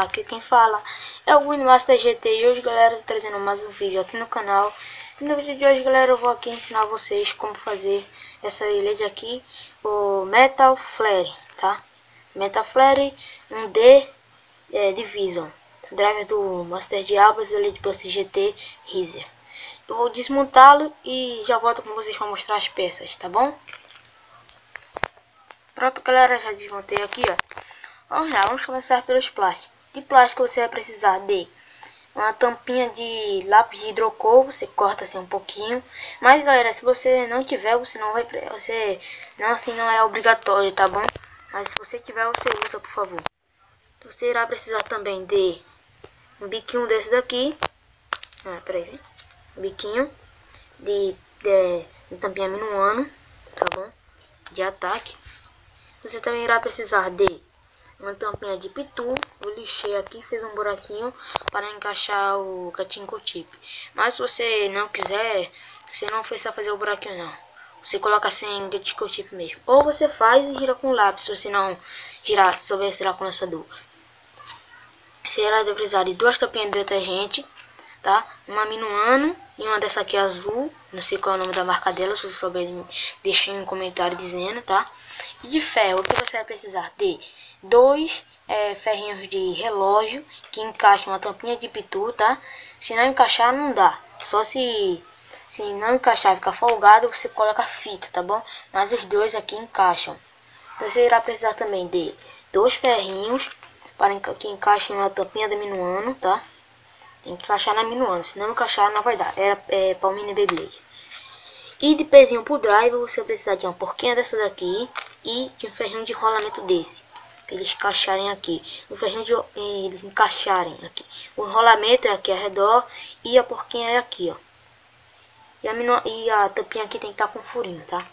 aqui quem fala é o Winmaster GT. E hoje, galera, eu tô trazendo mais um vídeo aqui no canal. E no vídeo de hoje, galera, eu vou aqui ensinar vocês como fazer essa LED aqui, o Metal Flare, tá? Metal Flare 1D Division, driver do Master Diablos do LED Plus GT Razer. Eu vou desmontá-lo e já volto com vocês para mostrar as peças, tá bom? Pronto, galera, já desmontei aqui, ó. Vamos lá, vamos começar pelos plásticos. De plástico você vai precisar de uma tampinha de lápis de hidrocor, você corta assim um pouquinho. Mas, galera, se você não tiver, você não vai, não é obrigatório, tá bom? Mas se você tiver, você usa, por favor. Você irá precisar também de um biquinho desse daqui. Peraí, um biquinho de tampinha minuano, tá bom? De ataque. Você também irá precisar de uma tampinha de pitu. Eu lixei aqui, fiz um buraquinho para encaixar o Gatinco Chip. Mas se você não quiser, você não precisa fazer o buraquinho não. Você coloca sem Gatinco Chip mesmo. Ou você faz e gira com lápis, se você não girar, souber girar com lançador. Você irá precisar de duas tampinhas de detergente, tá? Uma minuano e uma dessa aqui azul. Não sei qual é o nome da marca dela, se você souber, deixa aí um comentário dizendo, tá? E de ferro, o que você vai precisar de dois ferrinhos de relógio que encaixam uma tampinha de pitu, tá? Se não encaixar, não dá. Só se não encaixar e ficar folgado, você coloca fita, tá bom? Mas os dois aqui encaixam. Então você irá precisar também de dois ferrinhos para que encaixem na tampinha da minuano, tá? Tem que encaixar na minuano, se não encaixar não vai dar. É Palmini Beyblade. E de pezinho pro driver você vai precisar de uma porquinha dessa daqui e de um ferrinho de rolamento desse, para eles encaixarem aqui. O ferrinho de eles encaixarem aqui. O rolamento é aqui ao redor e a porquinha é aqui, ó. E a tampinha aqui tem que estar com furinho, tá?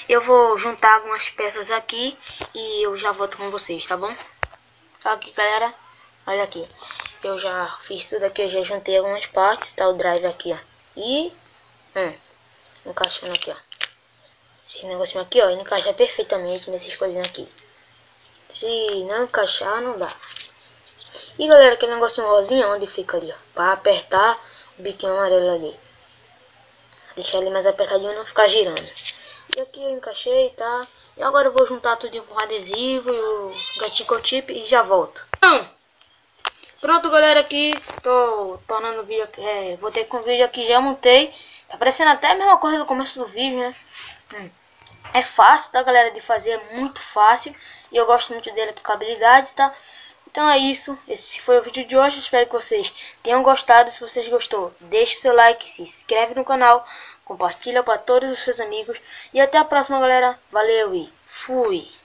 Eu vou juntar algumas peças aqui e eu já volto com vocês, tá bom? Só aqui, galera, olha aqui. Eu já fiz tudo aqui, eu já juntei algumas partes, tá? O driver aqui, ó. E encaixando aqui, ó. Esse negocinho aqui, ó, encaixa perfeitamente nessas coisinhas aqui. Se não encaixar, não dá. E, galera, aquele negocinho rosinha, onde fica ali, ó, para apertar o biquinho amarelo ali. Deixar ele mais apertadinho e não ficar girando. E aqui eu encaixei, tá? E agora eu vou juntar tudo com o adesivo e o Gatinco Chip e já volto. Pronto, galera, aqui tô tornando o vídeo aqui, voltei com o vídeo aqui, já montei. Tá parecendo até a mesma coisa do começo do vídeo, né? É fácil, tá, galera, de fazer, é muito fácil. E eu gosto muito dele aqui com a habilidade, tá? Então é isso, esse foi o vídeo de hoje. Espero que vocês tenham gostado. Se vocês gostou, deixe seu like, se inscreve no canal, compartilha para todos os seus amigos. E até a próxima, galera. Valeu e fui!